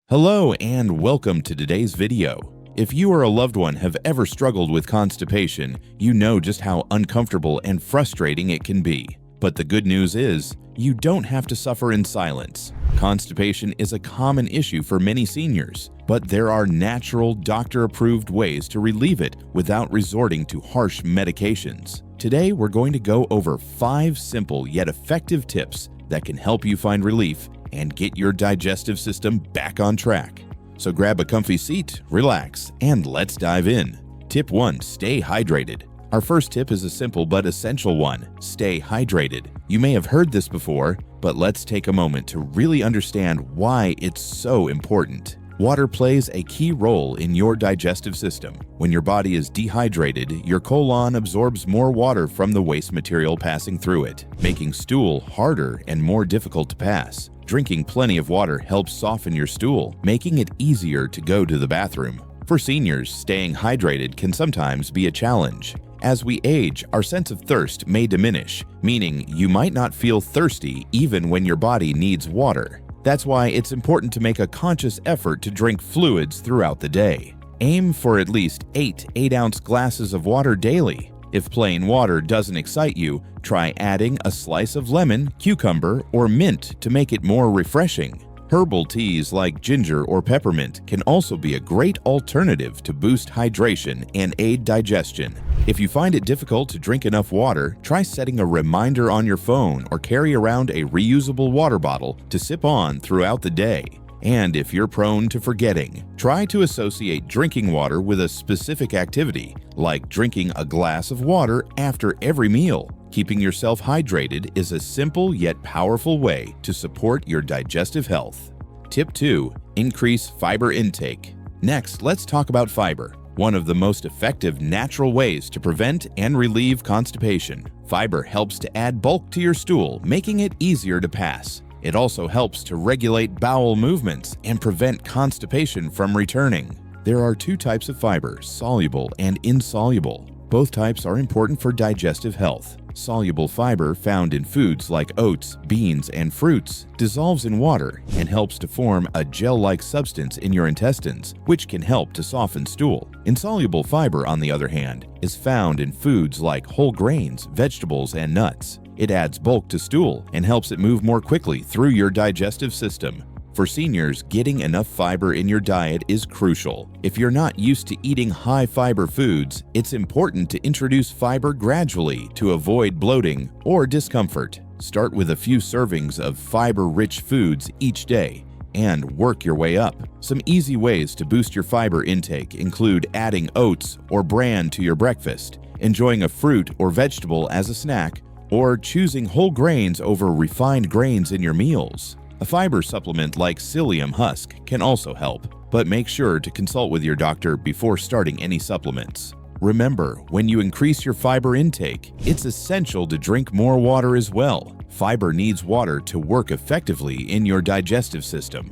Hello and welcome to today's video. If you or a loved one have ever struggled with constipation, you know just how uncomfortable and frustrating it can be. But the good news is, you don't have to suffer in silence. Constipation is a common issue for many seniors, but there are natural, doctor-approved ways to relieve it without resorting to harsh medications. Today, we're going to go over 5 simple yet effective tips that can help you find relief and get your digestive system back on track. So grab a comfy seat, relax, and let's dive in. Tip 1. Stay hydrated. Our first tip is a simple but essential one. Stay hydrated. You may have heard this before, but let's take a moment to really understand why it's so important. Water plays a key role in your digestive system. When your body is dehydrated, your colon absorbs more water from the waste material passing through it, making stool harder and more difficult to pass. Drinking plenty of water helps soften your stool, making it easier to go to the bathroom. For seniors, staying hydrated can sometimes be a challenge. As we age, our sense of thirst may diminish, meaning you might not feel thirsty even when your body needs water. That's why it's important to make a conscious effort to drink fluids throughout the day. Aim for at least 8 8-ounce glasses of water daily. If plain water doesn't excite you, try adding a slice of lemon, cucumber, or mint to make it more refreshing. Herbal teas like ginger or peppermint can also be a great alternative to boost hydration and aid digestion. If you find it difficult to drink enough water, try setting a reminder on your phone or carry around a reusable water bottle to sip on throughout the day. And if you're prone to forgetting, try to associate drinking water with a specific activity, like drinking a glass of water after every meal. Keeping yourself hydrated is a simple yet powerful way to support your digestive health. Tip 2. Increase fiber intake. Next, let's talk about fiber, one of the most effective natural ways to prevent and relieve constipation. Fiber helps to add bulk to your stool, making it easier to pass. It also helps to regulate bowel movements and prevent constipation from returning. There are 2 types of fiber, soluble and insoluble. Both types are important for digestive health. Soluble fiber found in foods like oats, beans, and fruits dissolves in water and helps to form a gel-like substance in your intestines, which can help to soften stool. Insoluble fiber, on the other hand, is found in foods like whole grains, vegetables, and nuts. It adds bulk to stool and helps it move more quickly through your digestive system. For seniors, getting enough fiber in your diet is crucial. If you're not used to eating high-fiber foods, it's important to introduce fiber gradually to avoid bloating or discomfort. Start with a few servings of fiber-rich foods each day and work your way up. Some easy ways to boost your fiber intake include adding oats or bran to your breakfast, enjoying a fruit or vegetable as a snack, or choosing whole grains over refined grains in your meals. A fiber supplement like psyllium husk can also help, but make sure to consult with your doctor before starting any supplements. Remember, when you increase your fiber intake, it's essential to drink more water as well. Fiber needs water to work effectively in your digestive system.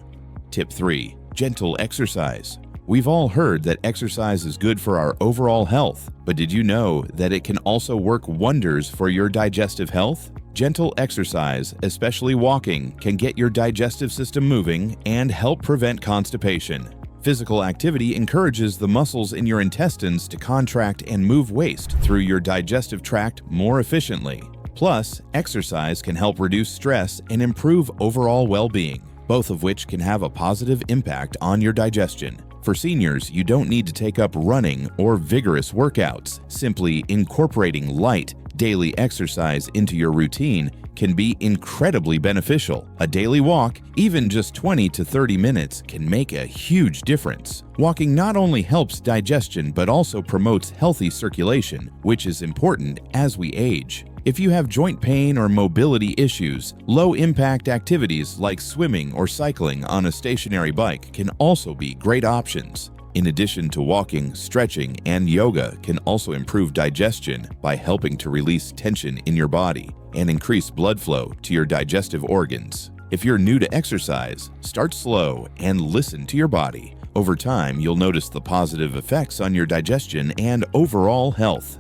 Tip 3. Gentle exercise. We've all heard that exercise is good for our overall health, but did you know that it can also work wonders for your digestive health? Gentle exercise, especially walking, can get your digestive system moving and help prevent constipation. Physical activity encourages the muscles in your intestines to contract and move waste through your digestive tract more efficiently. Plus, exercise can help reduce stress and improve overall well-being, both of which can have a positive impact on your digestion. For seniors, you don't need to take up running or vigorous workouts. Simply incorporating light, daily exercise into your routine can be incredibly beneficial. A daily walk, even just 20 to 30 minutes, can make a huge difference. Walking not only helps digestion but also promotes healthy circulation, which is important as we age. If you have joint pain or mobility issues, low-impact activities like swimming or cycling on a stationary bike can also be great options. In addition to walking, stretching, and yoga can also improve digestion by helping to release tension in your body and increase blood flow to your digestive organs. If you're new to exercise, start slow and listen to your body. Over time, you'll notice the positive effects on your digestion and overall health.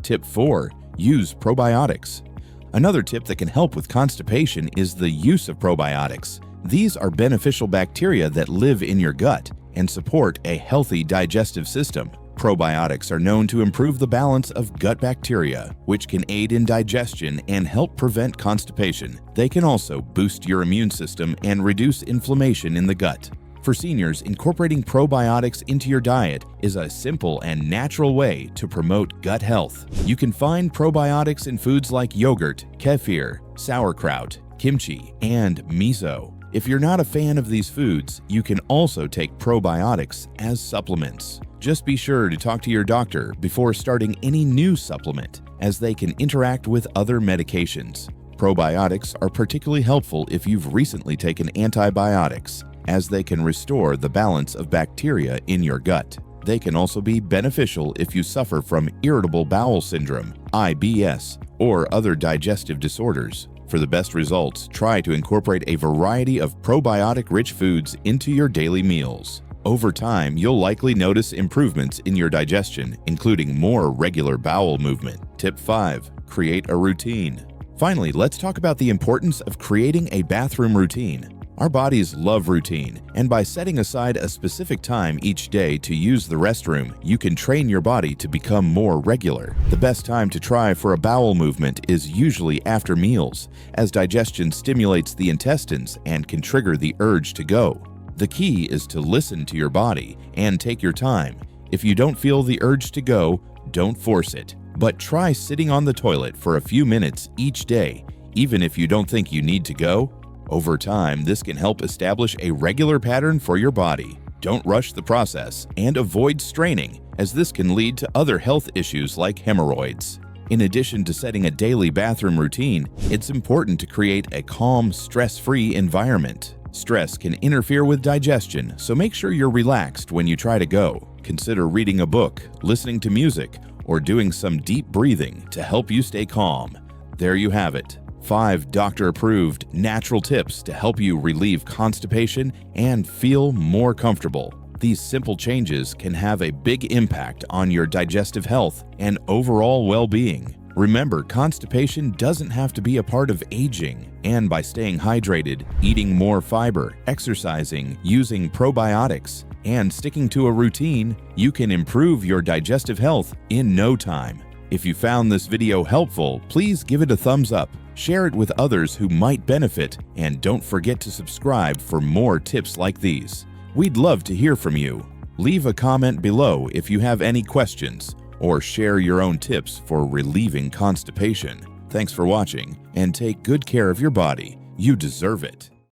Tip 4. Use probiotics. Another tip that can help with constipation is the use of probiotics. These are beneficial bacteria that live in your gut and support a healthy digestive system. Probiotics are known to improve the balance of gut bacteria, which can aid in digestion and help prevent constipation. They can also boost your immune system and reduce inflammation in the gut. For seniors, incorporating probiotics into your diet is a simple and natural way to promote gut health. You can find probiotics in foods like yogurt, kefir, sauerkraut, kimchi, and miso. If you're not a fan of these foods, you can also take probiotics as supplements. Just be sure to talk to your doctor before starting any new supplement, as they can interact with other medications. Probiotics are particularly helpful if you've recently taken antibiotics, as they can restore the balance of bacteria in your gut. They can also be beneficial if you suffer from irritable bowel syndrome, IBS, or other digestive disorders. For the best results, try to incorporate a variety of probiotic-rich foods into your daily meals. Over time, you'll likely notice improvements in your digestion, including more regular bowel movement. Tip 5. Create a routine. Finally, let's talk about the importance of creating a bathroom routine. Our bodies love routine, and by setting aside a specific time each day to use the restroom, you can train your body to become more regular. The best time to try for a bowel movement is usually after meals, as digestion stimulates the intestines and can trigger the urge to go. The key is to listen to your body and take your time. If you don't feel the urge to go, don't force it, but try sitting on the toilet for a few minutes each day, even if you don't think you need to go. Over time, this can help establish a regular pattern for your body. Don't rush the process and avoid straining, as this can lead to other health issues like hemorrhoids. In addition to setting a daily bathroom routine, it's important to create a calm, stress-free environment. Stress can interfere with digestion, so make sure you're relaxed when you try to go. Consider reading a book, listening to music, or doing some deep breathing to help you stay calm. There you have it. 5 doctor-approved natural tips to help you relieve constipation and feel more comfortable. These simple changes can have a big impact on your digestive health and overall well-being. Remember, constipation doesn't have to be a part of aging, and by staying hydrated, eating more fiber, exercising, using probiotics, and sticking to a routine, you can improve your digestive health in no time. If you found this video helpful, please give it a thumbs up, share it with others who might benefit, and don't forget to subscribe for more tips like these. We'd love to hear from you. Leave a comment below if you have any questions, or share your own tips for relieving constipation. Thanks for watching, and take good care of your body. You deserve it.